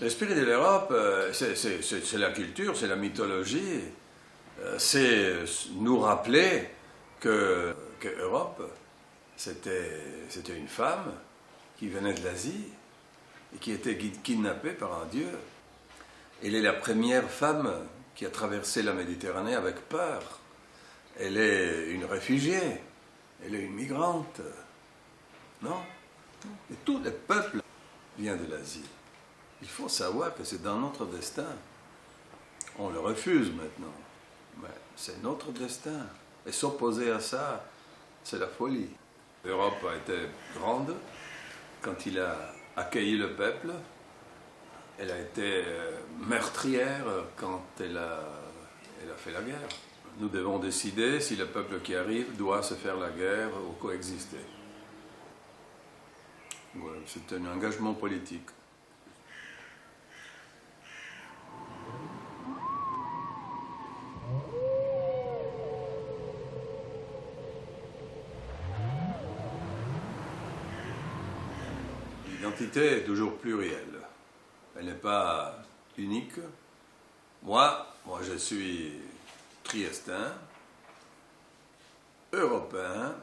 L'esprit de l'Europe, c'est la culture, c'est la mythologie, c'est nous rappeler que Europe, c'était une femme qui venait de l'Asie et qui était kidnappée par un dieu. Elle est la première femme qui a traversé la Méditerranée avec peur. Elle est une réfugiée, elle est une migrante. Non? Et tout le peuple vient de l'Asie. Il faut savoir que c'est dans notre destin. On le refuse maintenant, mais c'est notre destin. Et s'opposer à ça, c'est la folie. L'Europe a été grande quand il a accueilli le peuple. Elle a été meurtrière quand elle a fait la guerre. Nous devons décider si le peuple qui arrive doit se faire la guerre ou coexister. Voilà, c'est un engagement politique. L'identité est toujours plurielle. Elle n'est pas unique. Moi, je suis triestin, européen,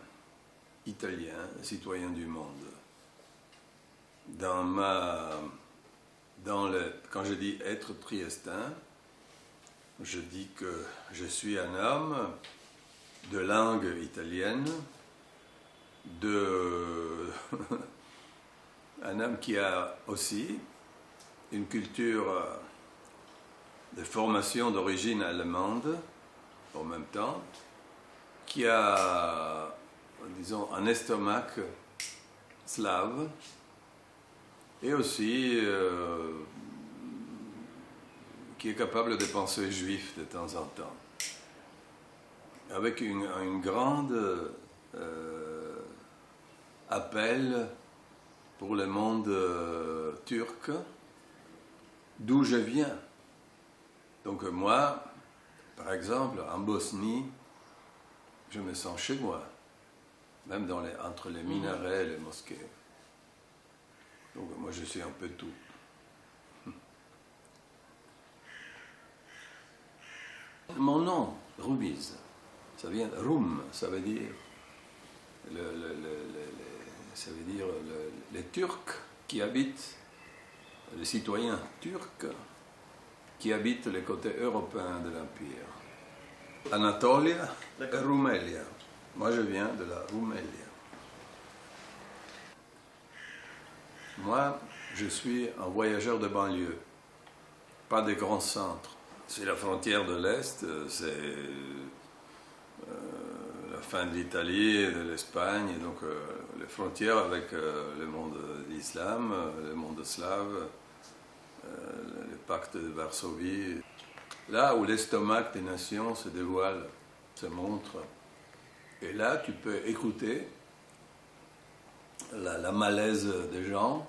italien, citoyen du monde. Quand je dis être triestin, je dis que je suis un homme de langue italienne, un homme qui a aussi une culture de formation d'origine allemande en même temps, qui a, disons, un estomac slave et aussi qui est capable de penser juif de temps en temps, avec une grande appel pour le monde turc, d'où je viens. Donc moi, par exemple, en Bosnie, je me sens chez moi, même entre les minarets et les mosquées. Donc moi, je suis un peu tout. Mon nom, Rumiz, ça vient Rum, ça veut dire les Turcs qui habitent, les citoyens turcs qui habitent les côtés européens de l'Empire. Anatolia et Roumélia. Moi, je viens de la Roumélia. Moi, je suis un voyageur de banlieue, pas des grands centres. C'est la frontière de l'Est, c'est la fin de l'Italie et de l'Espagne, donc les frontières avec le monde de l'islam, le monde slave, le pacte de Varsovie. Là où l'estomac des nations se dévoile, se montre, et là tu peux écouter la malaise des gens,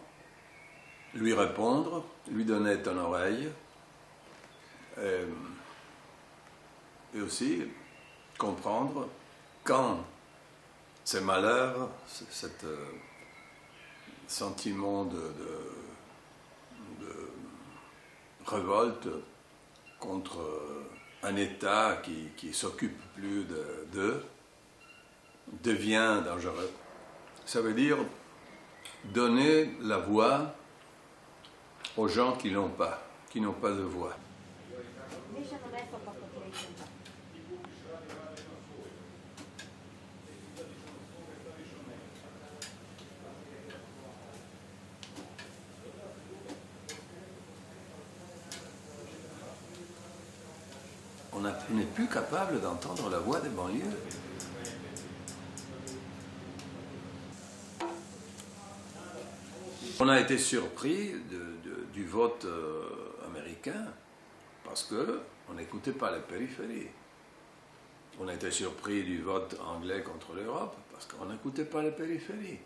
lui répondre, lui donner ton oreille, et aussi comprendre quand ces malheurs, ce sentiment de révolte contre un État qui s'occupe plus d'eux, devient dangereux. Ça veut dire donner la voix aux gens qui n'ont pas de voix. On n'est plus capable d'entendre la voix des banlieues. On a été surpris du vote américain parce qu'on n'écoutait pas les périphéries. On a été surpris du vote anglais contre l'Europe parce qu'on n'écoutait pas les périphéries.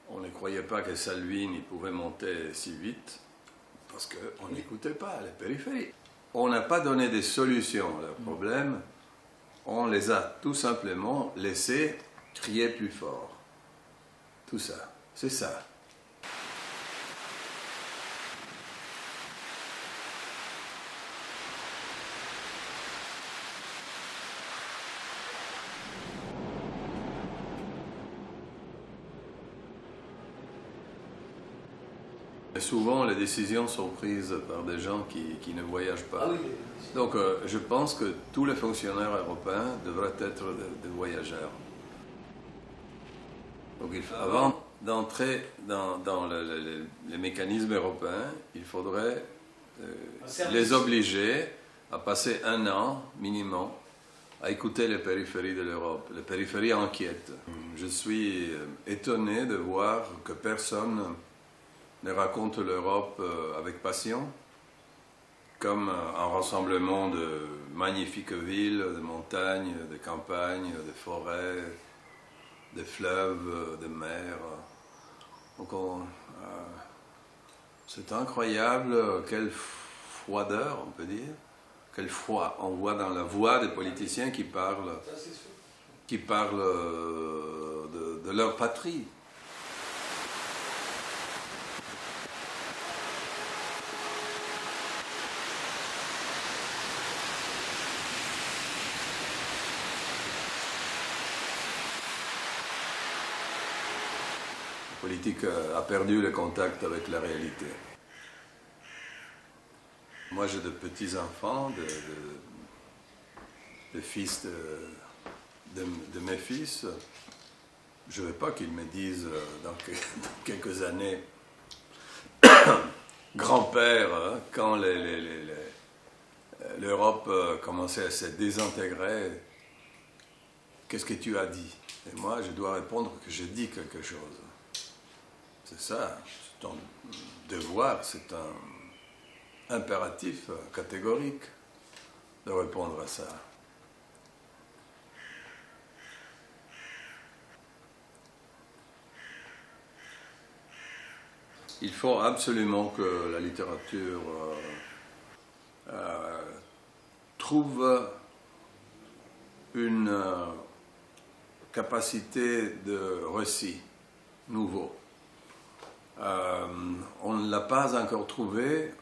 On ne croyait pas que Salvini pouvait monter si vite parce qu'on n'écoutait pas les périphéries. On n'a pas donné des solutions à leurs problèmes, on les a tout simplement laissés crier plus fort. Tout ça, c'est ça. souvent les décisions sont prises par des gens qui ne voyagent pas. Ah oui, Donc je pense que tous les fonctionnaires européens devraient être des voyageurs. Donc avant d'entrer dans les mécanismes européens, il faudrait les obliger à passer un an minimum à écouter les périphéries de l'Europe. Les périphéries inquiètent. Je suis étonné de voir que personne ne raconte l'Europe avec passion, comme un rassemblement de magnifiques villes, de montagnes, de campagnes, de forêts, de fleuves, de mers. Donc c'est incroyable quelle froideur, on peut dire, quel froid on voit dans la voix des politiciens qui parlent de leur patrie. La politique a perdu le contact avec la réalité. Moi, j'ai de petits-enfants, de fils de mes fils. Je ne veux pas qu'ils me disent dans quelques années grand-père, hein, quand l'Europe commençait à se désintégrer, qu'est-ce que tu as dit? Et moi, je dois répondre que j'ai dit quelque chose. C'est ça, c'est un devoir, c'est un impératif catégorique de répondre à ça. Il faut absolument que la littérature trouve une capacité de récit nouveau. On ne l'a pas encore trouvé.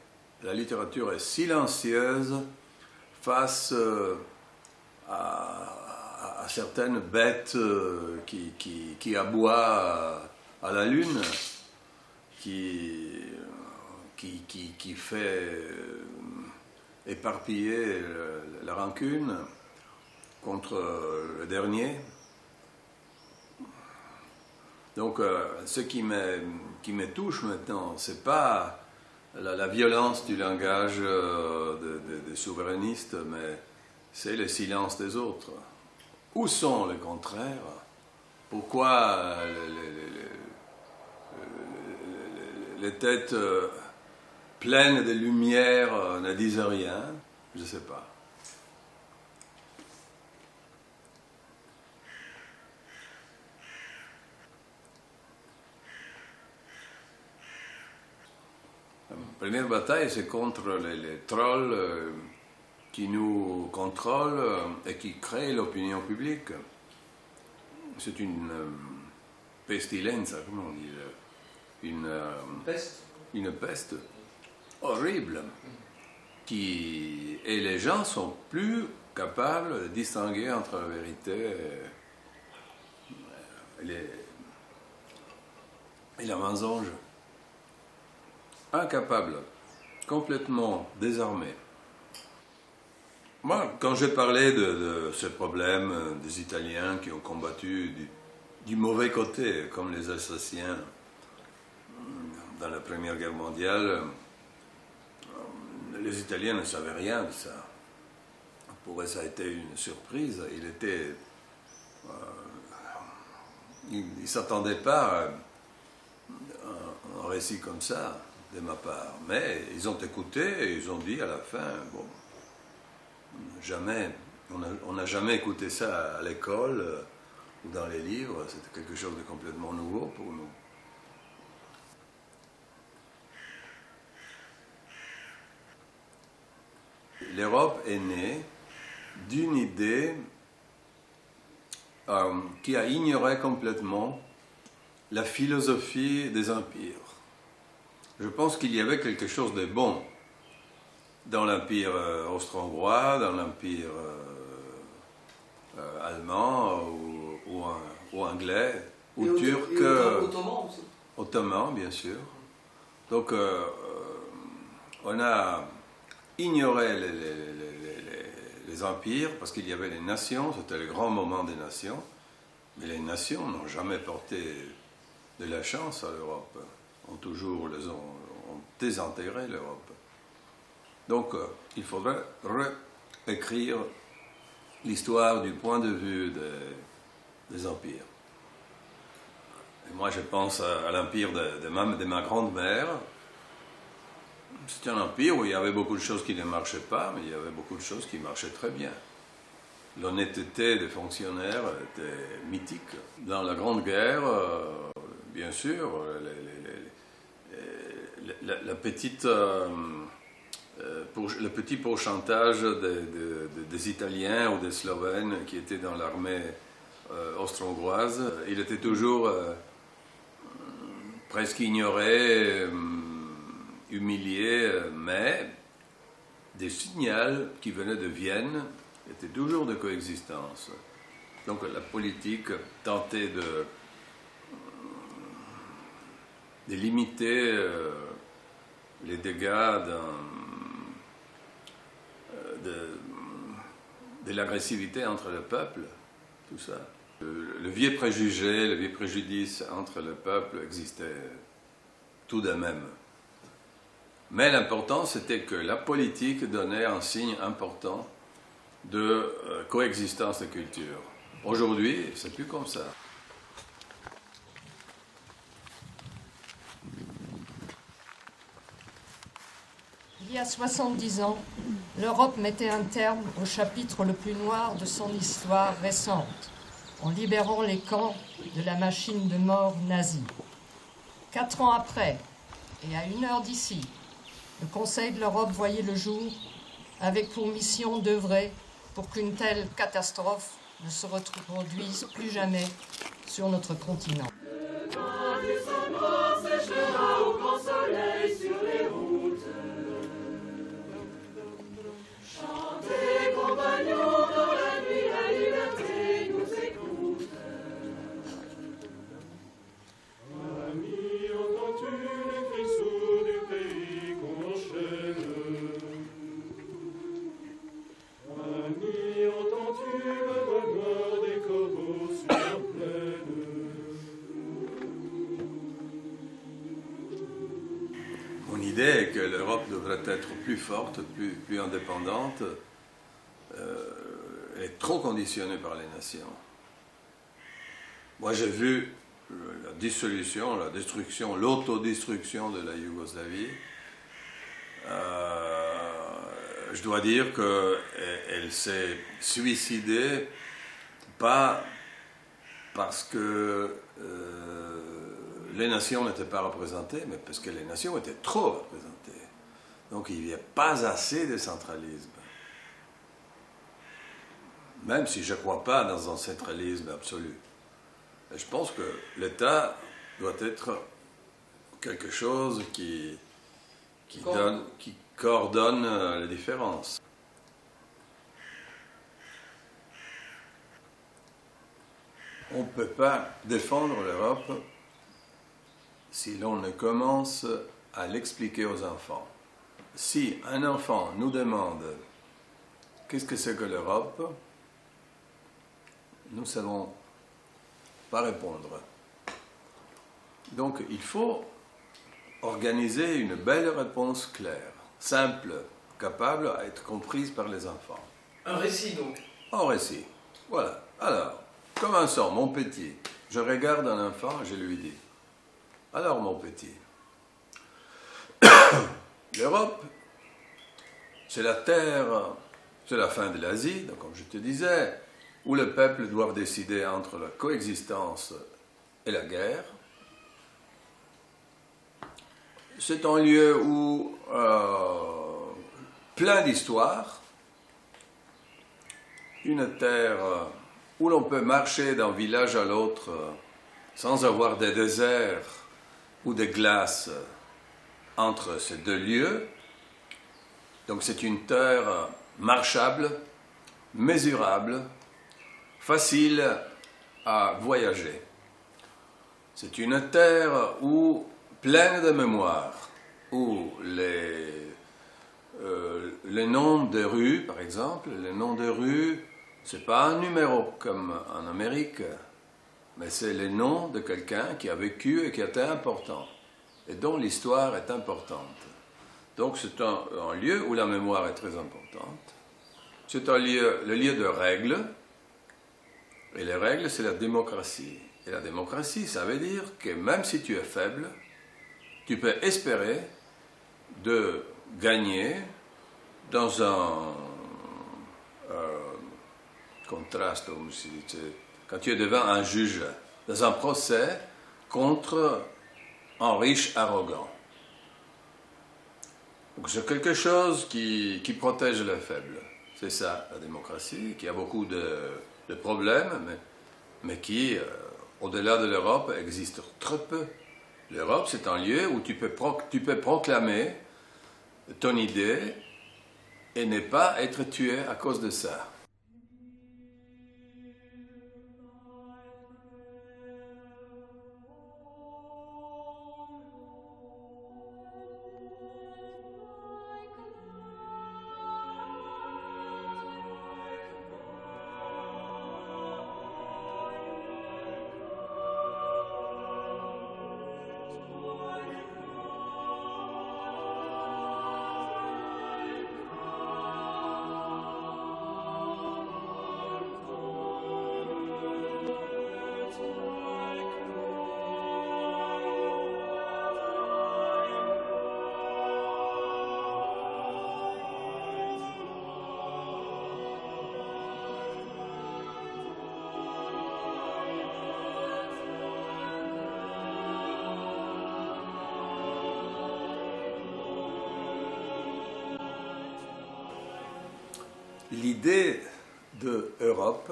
La littérature est silencieuse face à certaines bêtes qui aboient à la lune, qui fait éparpiller la rancune contre le dernier. Donc, ce qui me touche maintenant, ce n'est pas la violence du langage des souverainistes, mais c'est le silence des autres. Où sont les contraires? Pourquoi les têtes pleines de lumière ne disent rien? Je ne sais pas. La première bataille, c'est contre les trolls qui nous contrôlent et qui créent l'opinion publique. C'est une pestilence, comment on dit, une peste horrible. Et les gens sont plus capables de distinguer entre la vérité et la mensonge. Incapable, complètement désarmé. Moi, quand j'ai parlé de ce problème des Italiens qui ont combattu du mauvais côté, comme les Alsaciens dans la Première Guerre mondiale, les Italiens ne savaient rien de ça. Pour eux, ça a été une surprise. Ils ne s'attendaient pas à un récit comme ça de ma part. Mais ils ont écouté et ils ont dit à la fin, bon, on n'a jamais écouté ça à l'école ou dans les livres, c'était quelque chose de complètement nouveau pour nous. L'Europe est née d'une idée qui a ignoré complètement la philosophie des empires. Je pense qu'il y avait quelque chose de bon dans l'empire austro-hongrois, dans l'empire allemand ou anglais, ou turc. Ottoman aussi. Ottoman, bien sûr. Donc on a ignoré les empires parce qu'il y avait les nations, c'était le grand moment des nations, mais les nations n'ont jamais porté de la chance à l'Europe, ont désintégré l'Europe. Donc il faudrait réécrire l'histoire du point de vue des empires. Et moi je pense à l'empire de ma grand-mère. C'était un empire où il y avait beaucoup de choses qui ne marchaient pas, mais il y avait beaucoup de choses qui marchaient très bien. L'honnêteté des fonctionnaires était mythique. Dans la Grande Guerre, bien sûr, le petit pourcentage des Italiens ou des Slovènes qui étaient dans l'armée austro-hongroise, il était toujours presque ignoré, humilié, mais des signaux qui venaient de Vienne étaient toujours de coexistence. Donc la politique tentait de limiter les dégâts de l'agressivité entre le peuple, tout ça. Le vieux préjugé, le vieux préjudice entre le peuple existait tout de même. Mais l'important, c'était que la politique donnait un signe important de coexistence des cultures. Aujourd'hui, c'est plus comme ça. Il y a 70 ans, l'Europe mettait un terme au chapitre le plus noir de son histoire récente, en libérant les camps de la machine de mort nazie. 4 ans après, et à 1 heure d'ici, le Conseil de l'Europe voyait le jour avec pour mission d'œuvrer pour qu'une telle catastrophe ne se reproduise plus jamais sur notre continent. Le temps du sang séchera au grand soleil sur les routes. Chantez, compagnons, dans la nuit, la liberté nous écoute. Ami, entends-tu les cris sourds du pays qu'on enchaîne? Ami, entends-tu le remords des corbeaux sur la plaine? Mon idée est que l'Europe devrait être plus forte, plus indépendante. Elle est trop conditionnée par les nations. Moi, j'ai vu la dissolution, la destruction, l'autodestruction de la Yougoslavie. Je dois dire qu'elle s'est suicidée, pas parce que les nations n'étaient pas représentées, mais parce que les nations étaient trop représentées. Donc il n'y a pas assez de centralisme. Même si je ne crois pas dans un centralisme absolu. Et je pense que l'État doit être quelque chose qui coordonne les différences. On ne peut pas défendre l'Europe si l'on ne commence à l'expliquer aux enfants. Si un enfant nous demande qu'est-ce que c'est que l'Europe, nous ne savons pas répondre. Donc il faut organiser une belle réponse claire, simple, capable à être comprise par les enfants. Un récit donc. Un récit. Voilà. Alors, commençons, mon petit. Je regarde un enfant et je lui dis, alors mon petit, l'Europe, c'est la terre, c'est la fin de l'Asie, donc comme je te disais, où le peuple doit décider entre la coexistence et la guerre. C'est un lieu où plein d'histoires, une terre où l'on peut marcher d'un village à l'autre sans avoir des déserts ou des glaces entre ces deux lieux. Donc c'est une terre marchable, mesurable, facile à voyager. C'est une terre où pleine de mémoire. où les noms de rues, par exemple, les noms de rues, c'est pas un numéro comme en Amérique, mais c'est les noms de quelqu'un qui a vécu et qui était important, et dont l'histoire est importante. Donc c'est un lieu où la mémoire est très importante. C'est le lieu de règles, et les règles, c'est la démocratie. Et la démocratie, ça veut dire que même si tu es faible, tu peux espérer de gagner dans un contraste, quand tu es devant un juge, dans un procès contre un riche arrogant. Donc c'est quelque chose qui protège les faibles. C'est ça, la démocratie, qui a beaucoup de problèmes, mais qui, au-delà de l'Europe, existe très peu. L'Europe, c'est un lieu où tu peux proclamer ton idée et ne pas être tué à cause de ça. L'idée de Europe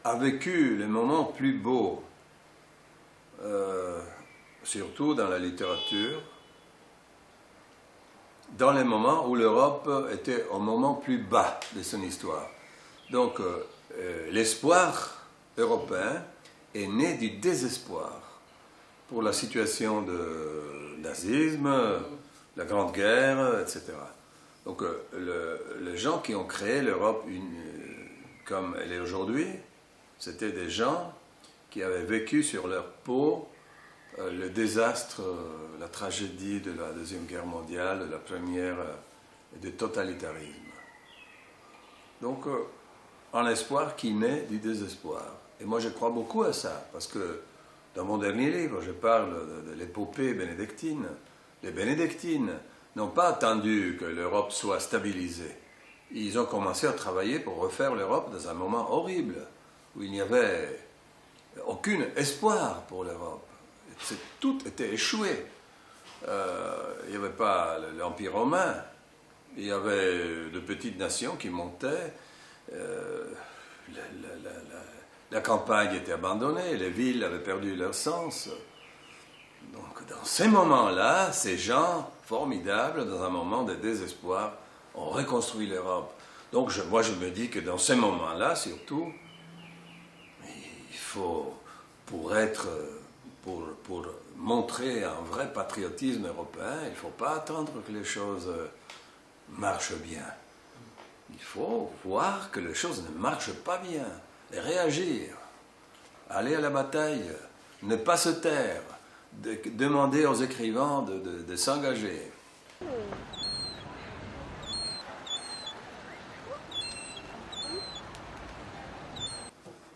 a vécu les moments plus beaux, surtout dans la littérature, dans les moments où l'Europe était au moment plus bas de son histoire. Donc l'espoir européen est né du désespoir pour la situation de nazisme, la Grande Guerre, etc. Donc les gens qui ont créé l'Europe comme elle est aujourd'hui, c'était des gens qui avaient vécu sur leur peau le désastre, la tragédie de la Deuxième Guerre mondiale, de la Première, du totalitarisme. Donc un espoir qui naît du désespoir. Et moi je crois beaucoup à ça, parce que dans mon dernier livre, je parle de l'épopée bénédictine. Les bénédictines n'ont pas attendu que l'Europe soit stabilisée. Ils ont commencé à travailler pour refaire l'Europe dans un moment horrible, où il n'y avait aucun espoir pour l'Europe. Tout était échoué. Il n'y avait pas l'Empire romain, il y avait de petites nations qui montaient, la campagne était abandonnée, les villes avaient perdu leur sens. Donc dans ces moments-là, ces gens formidables, dans un moment de désespoir, ont reconstruit l'Europe. Donc moi je me dis que dans ces moments-là, surtout, il faut, pour montrer un vrai patriotisme européen, il ne faut pas attendre que les choses marchent bien. Il faut voir que les choses ne marchent pas bien et réagir, aller à la bataille, ne pas se taire, demander aux écrivains de s'engager.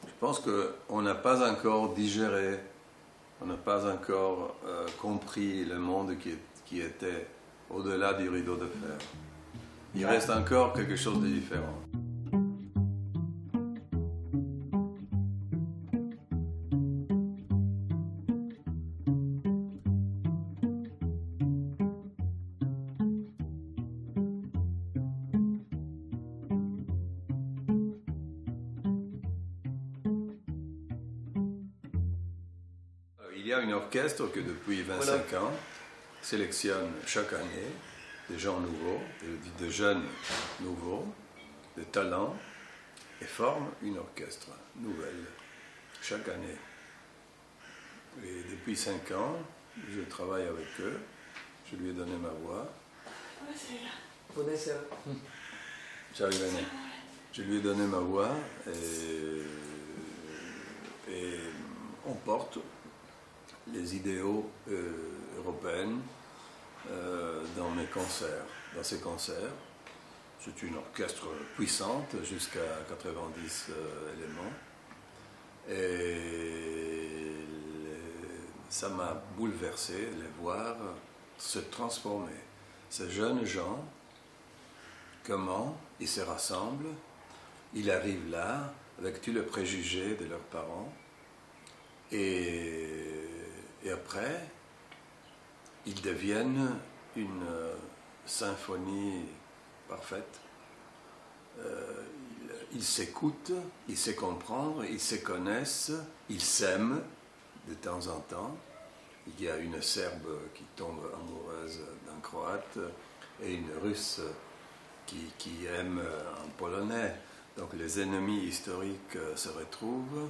Je pense qu'on n'a pas encore digéré, on n'a pas encore compris le monde qui était au-delà du rideau de fer. Il reste encore quelque chose de différent. Il y a un orchestre que depuis 25 ans sélectionne chaque année des gens nouveaux, des jeunes nouveaux, de talents, et forme une orchestre nouvelle chaque année. Et depuis 5 ans, je travaille avec eux. Je lui ai donné ma voix. Buonasera. Je lui ai donné ma voix et on porte les idéaux européens dans mes concerts, dans ces concerts. C'est une orchestre puissante, jusqu'à 90 éléments. Et ça m'a bouleversé, les voir se transformer. Ces jeunes gens, comment ils se rassemblent, ils arrivent là avec tous les préjugés de leurs parents, et après, ils deviennent une symphonie parfaite. Ils s'écoutent, ils se comprennent, ils se connaissent, ils s'aiment de temps en temps. Il y a une Serbe qui tombe amoureuse d'un Croate et une Russe qui aime un Polonais. Donc les ennemis historiques se retrouvent.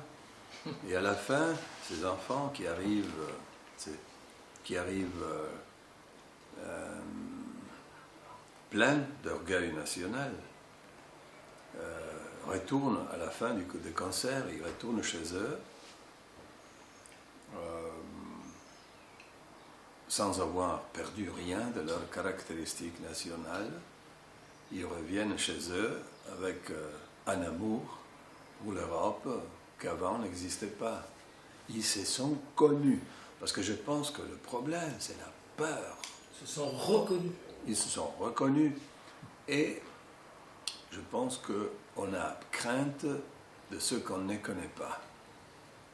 Et à la fin, ces enfants qui arrivent pleins d'orgueil national, retournent à la fin des concerts, ils retournent chez eux sans avoir perdu rien de leurs caractéristiques nationales. Ils reviennent chez eux avec un amour pour l'Europe qu'avant n'existait pas. Ils se sont connus. Parce que je pense que le problème, c'est la peur. Ils se sont reconnus. Ils se sont reconnus. Et je pense qu'on a crainte de ce qu'on ne connaît pas.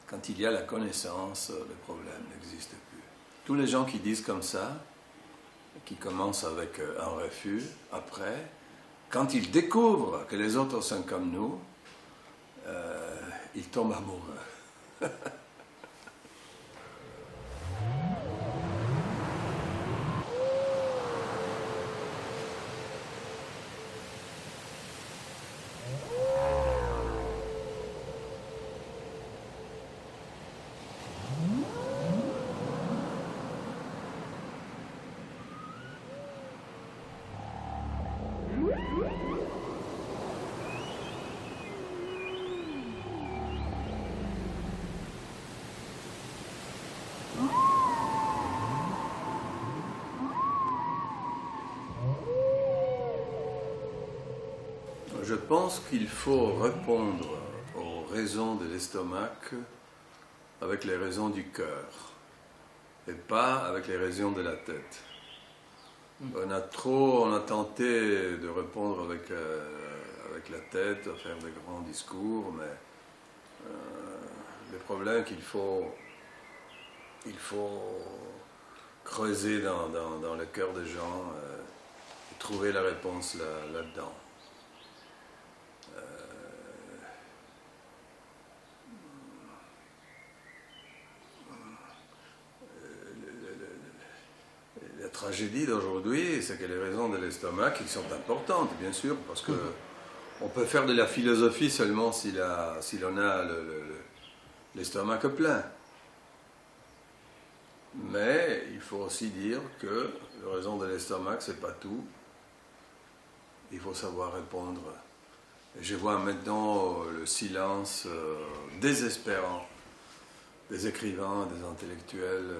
Quand il y a la connaissance, le problème n'existe plus. Tous les gens qui disent comme ça, qui commencent avec un refus, après, quand ils découvrent que les autres sont comme nous, ils tombent amoureux. Je pense qu'il faut répondre aux raisons de l'estomac avec les raisons du cœur et pas avec les raisons de la tête. On a tenté de répondre avec la tête, à faire de grands discours, mais le problème est qu'il faut creuser dans le cœur des gens et trouver la réponse là-dedans. La tragédie d'aujourd'hui, c'est que les raisons de l'estomac, qui sont importantes, bien sûr, parce que on peut faire de la philosophie seulement si l'on a l'estomac plein. Mais il faut aussi dire que la raison de l'estomac, c'est pas tout. Il faut savoir répondre. Et je vois maintenant le silence désespérant des écrivains, des intellectuels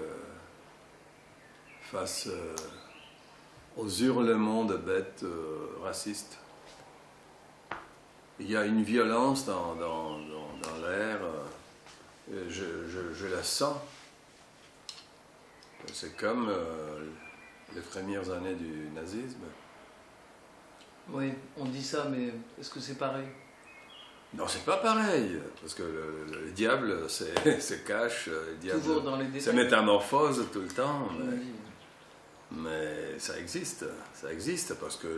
face aux hurlements de bêtes racistes. Il y a une violence dans l'air, je la sens. C'est comme les premières années du nazisme. Oui, on dit ça, mais est-ce que c'est pareil? Non, c'est pas pareil, parce que le diable se cache, le diable Toujours dans les détails. se métamorphose tout le temps. Mais ça existe, parce que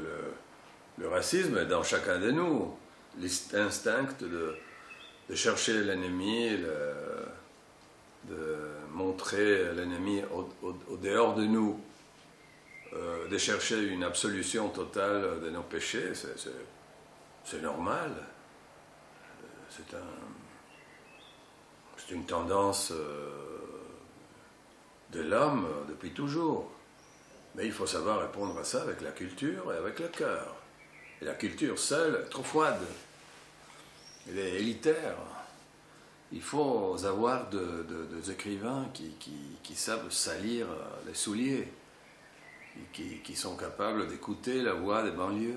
le racisme est dans chacun de nous. L'instinct de chercher l'ennemi, de montrer l'ennemi au dehors de nous, de chercher une absolution totale de nos péchés, c'est normal. C'est une tendance de l'homme depuis toujours. Mais il faut savoir répondre à ça avec la culture et avec le cœur. Et la culture seule est trop froide. Elle est élitaire. Il faut avoir des écrivains qui savent salir les souliers, qui sont capables d'écouter la voix des banlieues.